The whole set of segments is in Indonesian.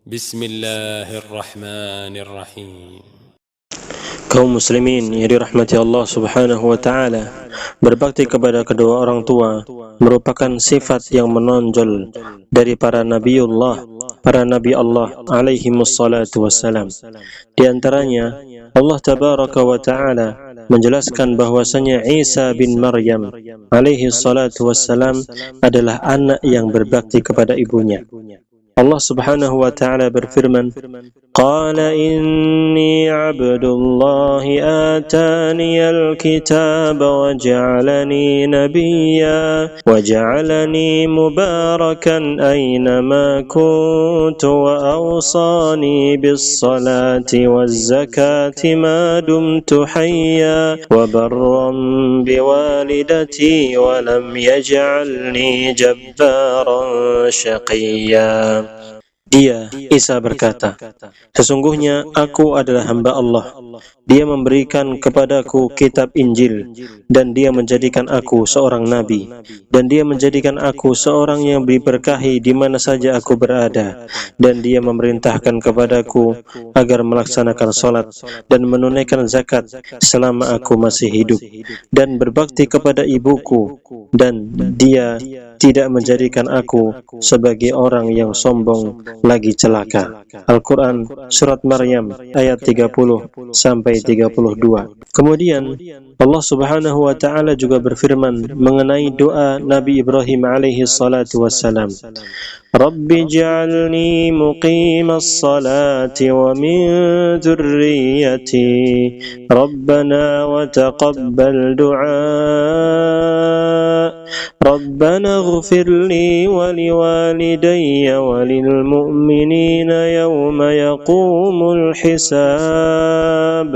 Bismillahirrahmanirrahim. Kaum muslimin yang dirahmati Allah Subhanahu wa taala, berbakti kepada kedua orang tua merupakan sifat yang menonjol dari para nabi Allah alaihi wassalatu wassalam. Di antaranya Allah tabaraka wa taala menjelaskan bahwasanya Isa bin Maryam alaihi salatu wassalam adalah anak yang berbakti kepada ibunya. Allah Subhanahu wa taala berfirman, "Qala inni 'abdullahi ataniyal kitaba wa ja'alani nabiyya wa ja'alani mubarakan aynama kuntu wa awsani bis salati waz zakati ma dumtu hayya wa barran biwalidati wa lam yaj'alni jabbaran shaqiyya." Dia, Isa berkata, "Sesungguhnya aku adalah hamba Allah. Dia memberikan kepadaku kitab Injil, dan dia menjadikan aku seorang nabi, dan dia menjadikan aku seorang yang diberkahi di mana saja aku berada, dan dia memerintahkan kepadaku agar melaksanakan salat dan menunaikan zakat selama aku masih hidup, dan berbakti kepada ibuku, dan dia tidak menjadikan aku sebagai orang yang sombong lagi celaka." Al-Quran Surat Maryam ayat 30 sampai 32. Kemudian Allah Subhanahu wa taala juga berfirman mengenai doa Nabi Ibrahim alaihi salatu wassalam, "Rabbi ij'alni muqimas salati wa min dzurriyyati Rabbana wa taqabbal du'a Rabbana ighfir li wa liwalidayya wa lil mu'minina yawma yaqumul hisab."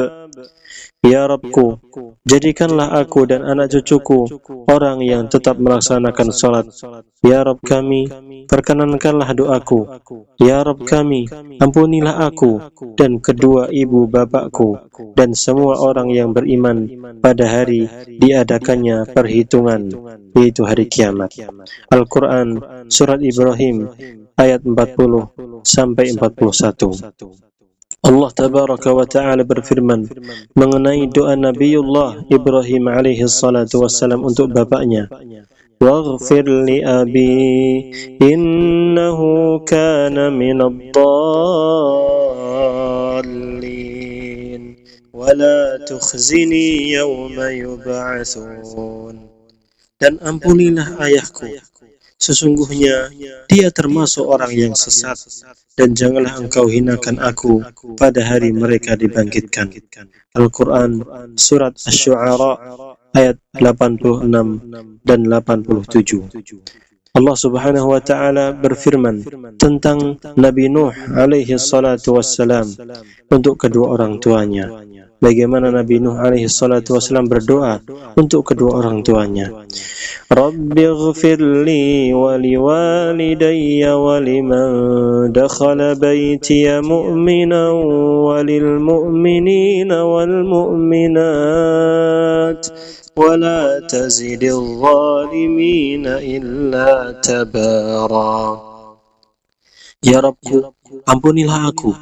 Ya Rabbku, jadikanlah aku dan anak cucuku orang yang tetap melaksanakan salat. Ya Rabb kami, perkenankanlah doaku. Ya Rabb kami, ampunilah aku dan kedua ibu bapakku dan semua orang yang beriman pada hari diadakannya perhitungan, yaitu hari kiamat. Al-Quran Surat Ibrahim ayat 40 sampai 41. Allah tabaraka wa ta'ala berfirman mengenai doa Nabiullah Ibrahim alaihi salatu wassalam untuk bapaknya, "Waghfir li abi innahu kana minadh dhallin wa la tukhzini yawma yub'atsun." Dan ampunilah ayahku, sesungguhnya dia termasuk orang yang sesat, dan janganlah engkau hinakan aku pada hari mereka dibangkitkan. Al-Quran Surat Asy-Syu'ara ayat 86 dan 87. Allah Subhanahu wa ta'ala berfirman tentang Nabi Nuh alaihi salatu wassalam untuk kedua orang tuanya. Bagaimana Nabi Nuh alaihi salatu wassalam berdoa untuk kedua orang tuanya. "Rabbi ighfir li wa liwalidayya wa liman dakhala baytiya mu'minan wa lil mu'minina wal mu'minat wa la tazidil zalimina illa tabara." Ya Rabbku, ampunilah aku,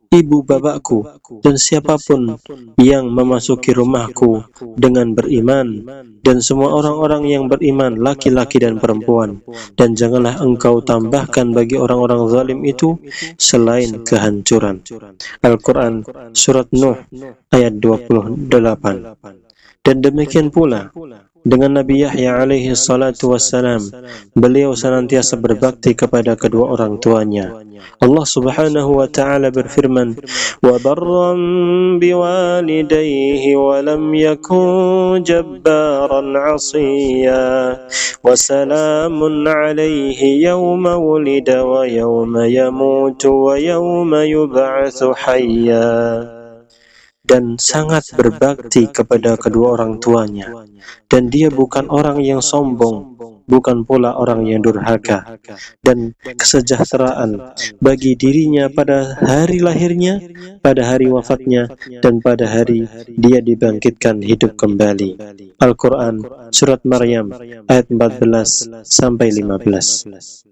ibu bapakku, dan siapapun yang memasuki rumahku dengan beriman, dan semua orang-orang yang beriman, laki-laki dan perempuan, dan janganlah engkau tambahkan bagi orang-orang zalim itu selain kehancuran. Al-Quran Surat Nuh ayat 28. Dan demikian pula dengan Nabi Yahya alaihi salatu wassalam, beliau senantiasa berbakti kepada kedua orang tuanya. Allah Subhanahu wa ta'ala berfirman, "Wa barran biwalidayhi wa lam yakun jabbaran 'asiyya wa salamun 'alaihi yawma wulida wa yawma yamutu wa yawma yub'atsu hayya." Dan sangat berbakti kepada kedua orang tuanya, dan dia bukan orang yang sombong, bukan pula orang yang durhaka, dan kesejahteraan bagi dirinya pada hari lahirnya, pada hari wafatnya, dan pada hari dia dibangkitkan hidup kembali. Al-Quran Surat Maryam ayat 14 sampai 15.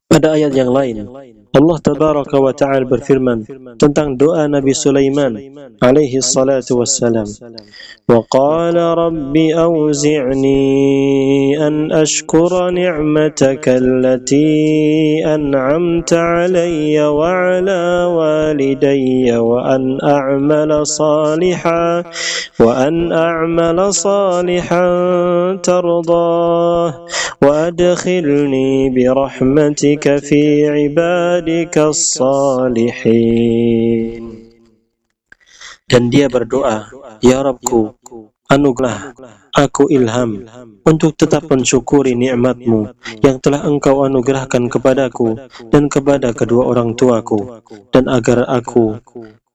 Pada ayat yang lain Allah tabaraka wa ta'ala berfirman tentang doa Nabi Sulaiman alaihi salatu wassalam. Wa qala rabbi awzi'ni an ashkura ni'mataka allati an'amta alayya wa ala walidayya wa an a'mala salihan tardah wa adkhilni bi rahmatika fi ibadika salihin. Dan dia berdoa, ya Rabbku, anugerah aku ilham untuk tetap mensyukuri nikmat-Mu yang telah Engkau anugerahkan kepadaku dan kepada kedua orang tuaku, dan agar aku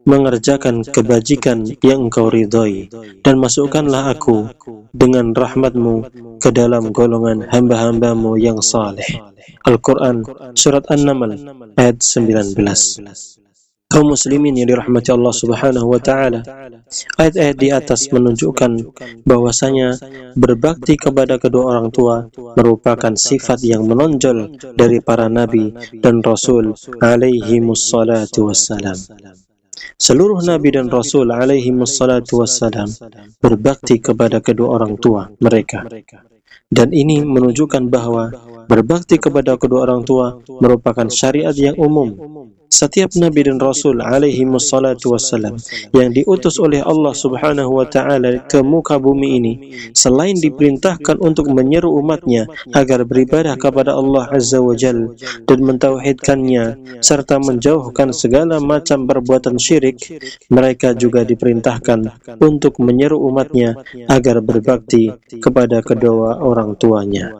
mengerjakan kebajikan yang Engkau ridhai, dan masukkanlah aku dengan rahmat-Mu ke dalam golongan hamba-hamba-Mu yang saleh. Al-Quran Surat An-Naml ayat 19. Kaum muslimin yang dirahmati Allah subhanahu wa ta'ala, ayat-ayat di atas menunjukkan bahwasanya berbakti kepada kedua orang tua merupakan sifat yang menonjol dari para nabi dan rasul alaihimus salatu wassalam. Seluruh nabi dan rasul alaihimus salatu wassalam berbakti kepada kedua orang tua mereka. Dan ini menunjukkan bahwa berbakti kepada kedua orang tua merupakan syariat yang umum. Setiap nabi dan rasul alaihimus salatu wassalam yang diutus oleh Allah subhanahu wa ta'ala ke muka bumi ini, selain diperintahkan untuk menyeru umatnya agar beribadah kepada Allah azza wa jal dan mentauhidkannya serta menjauhkan segala macam perbuatan syirik, mereka juga diperintahkan untuk menyeru umatnya agar berbakti kepada kedua orang tuanya.